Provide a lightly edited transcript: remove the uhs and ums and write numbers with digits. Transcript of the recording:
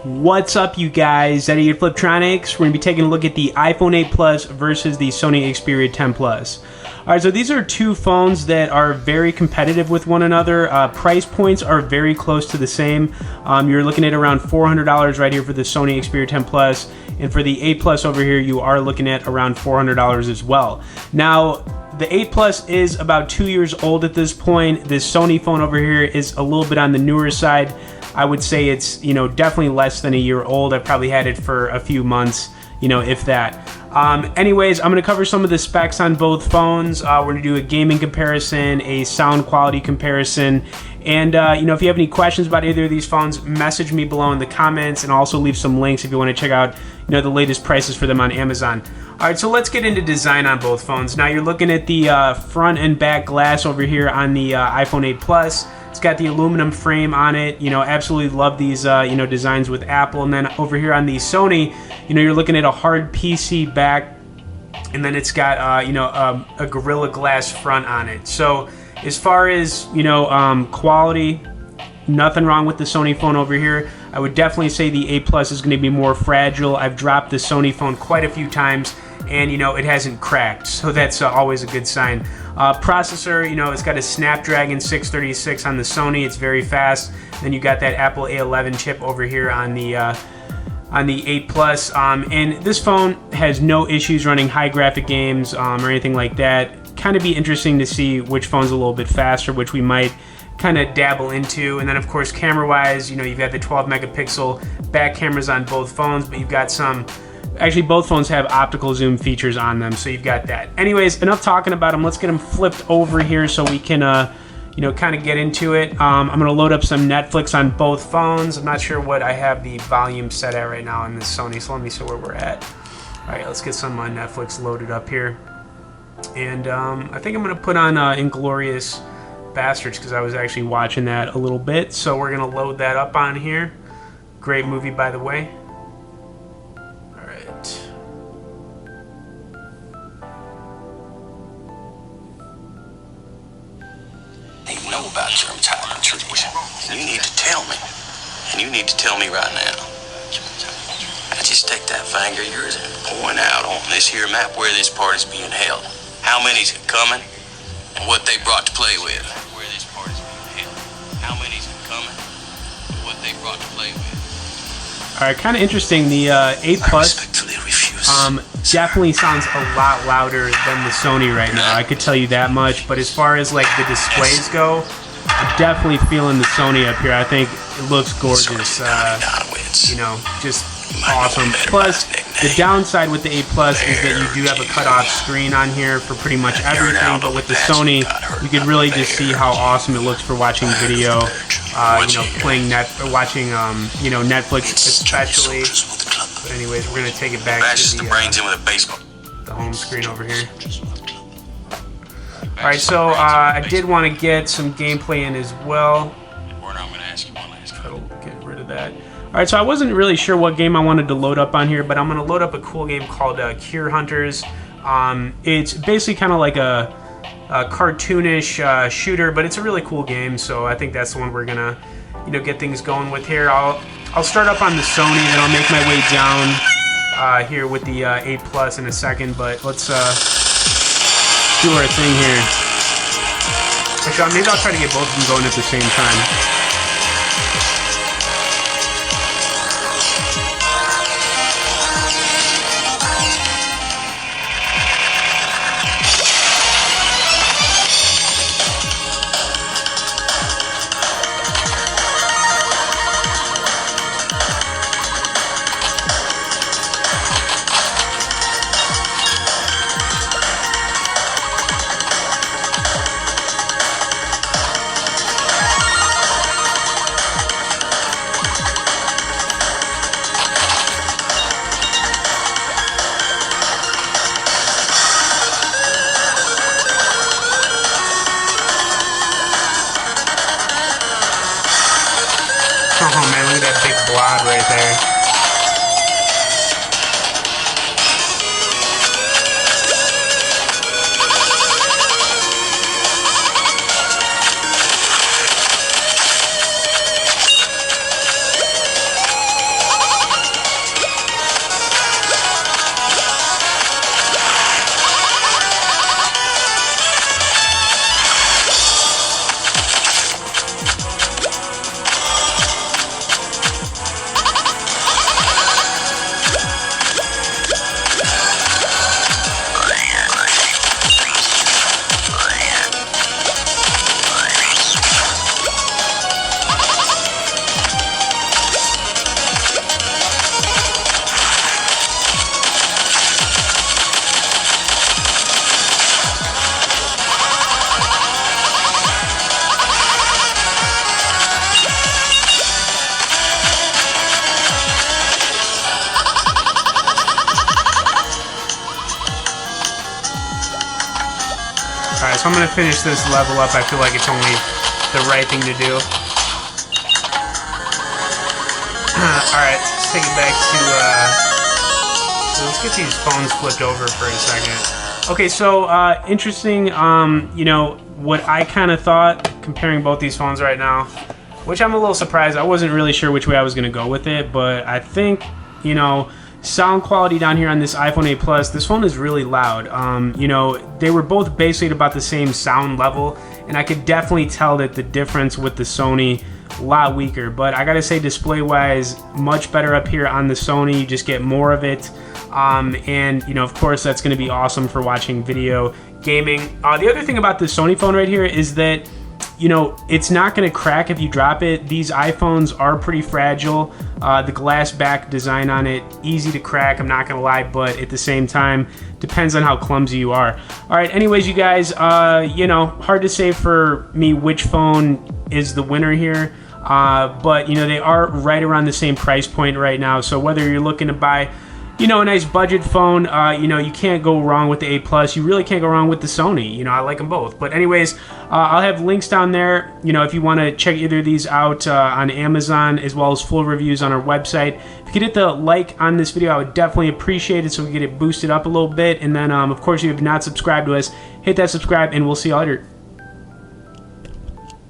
What's up, you guys? Eddie at Fliptroniks. We're going to be taking a look at the iPhone 8 Plus versus the Sony Xperia 10 Plus. Alright, so these are two phones that are very competitive with one another. Price points are very close to the same. You're looking at around $400 right here for the Sony Xperia 10 Plus, and for the 8 Plus over here, you are looking at around $400 as well. Now, the 8 Plus is about 2 years old at this point. This Sony phone over here is a little bit on the newer side. I would say it's, definitely less than a year old. I've probably had it for a few months, if that. Anyways, I'm going to cover some of the specs on both phones. We're going to do a gaming comparison, a sound quality comparison, and if you have any questions about either of these phones, message me below in the comments, and also leave some links if you want to check out, the latest prices for them on Amazon. All right, so let's get into design on both phones. Now you're looking at the front and back glass over here on the iPhone 8 Plus. It's got the aluminum frame on it. Absolutely love these, designs with Apple. And then over here on the Sony, you're looking at a hard PC back, and then it's got, a Gorilla Glass front on it. So as far as, quality, nothing wrong with the Sony phone over here. I would definitely say the 8 Plus is going to be more fragile. I've dropped the Sony phone quite a few times, and it hasn't cracked, so that's always a good sign. Processor, it's got a Snapdragon 636 on the Sony. It's very fast. Then you got that Apple A11 chip over here on the 8 Plus, and this phone has no issues running high graphic games or anything like that. Kind of be interesting to see which phone's a little bit faster, which we might kind of dabble into. And then of course, camera wise, you've got the 12 megapixel back cameras on both phones, but you've got some, actually both phones have optical zoom features on them, so you've got that. Anyways, enough talking about them. Let's get them flipped over here so we can kind of get into it. I'm gonna load up some Netflix on both phones. I'm not sure what I have the volume set at right now on this Sony, so let me see where we're at. All right, let's get some Netflix loaded up here. And I think I'm gonna put on Inglorious Bastards, because I was actually watching that a little bit, so we're gonna load that up on here. Great movie, by the way. Alright. You know about germ time trees. You need to tell me. And you need to tell me right now. I just take that finger of yours and point out on this here map where this party's being held. How many's coming and what they brought to play with. Where this party's being held. How many's coming and what they brought to play with. Alright, kind of interesting. The 8 Plus definitely sounds a lot louder than the Sony right now. I could tell you that much. But as far as like the displays go, I'm definitely feeling the Sony up here. I think it looks gorgeous. Just awesome. Plus, the downside with the 8 Plus is that you do have a cutoff screen on here for pretty much everything. But with the Sony, you can really just see how awesome it looks for watching video. Playing watching Netflix especially. But anyways, we're gonna take it back to the home screen over here. All right, so I did want to get some gameplay in as well. So get rid of that. All right, so I wasn't really sure what game I wanted to load up on here, but I'm gonna load up a cool game called Cure Hunters. It's basically kind of like a cartoonish shooter, but it's a really cool game. So I think that's the one we're gonna, get things going with here. I'll start up on the Sony, then I'll make my way down here with the 8 Plus in a second. But let's do our thing here. Actually, maybe I'll try to get both of them going at the same time. Oh man, look at that big blob right there. so I'm gonna finish this level up. I feel like it's only the right thing to do. Alright, let's take it back to, so let's get these phones flipped over for a second. Okay, so, interesting, you know, what I kind of thought, comparing both these phones right now, which I'm a little surprised. I wasn't really sure which way I was going to go with it, but I think, you know, sound quality down here on this iPhone 8 Plus, this phone is really loud. You know, they were both basically at about the same sound level, and I could definitely tell that the difference with the Sony a lot weaker, but I gotta say, display wise, much better up here on the Sony. You just get more of it, and you know, of course, that's going to be awesome for watching video gaming. The other thing about the Sony phone right here is that, you know, it's not going to crack if you drop it. These iPhones are pretty fragile. The glass back design on it, easy to crack, I'm not going to lie, but at the same time, depends on how clumsy you are. All right, anyways, you guys, you know, hard to say for me which phone is the winner here. But, you know, they are right around the same price point right now. So whether you're looking to buy, you know, a nice budget phone, you know, you can't go wrong with the 8 Plus. You really can't go wrong with the Sony. You know, I like them both. But anyways, I'll have links down there, you know, if you want to check either of these out on Amazon, as well as full reviews on our website. If you could hit the like on this video, I would definitely appreciate it so we get it boosted up a little bit. And then, of course, if you have not subscribed to us, hit that subscribe, and we'll see you later.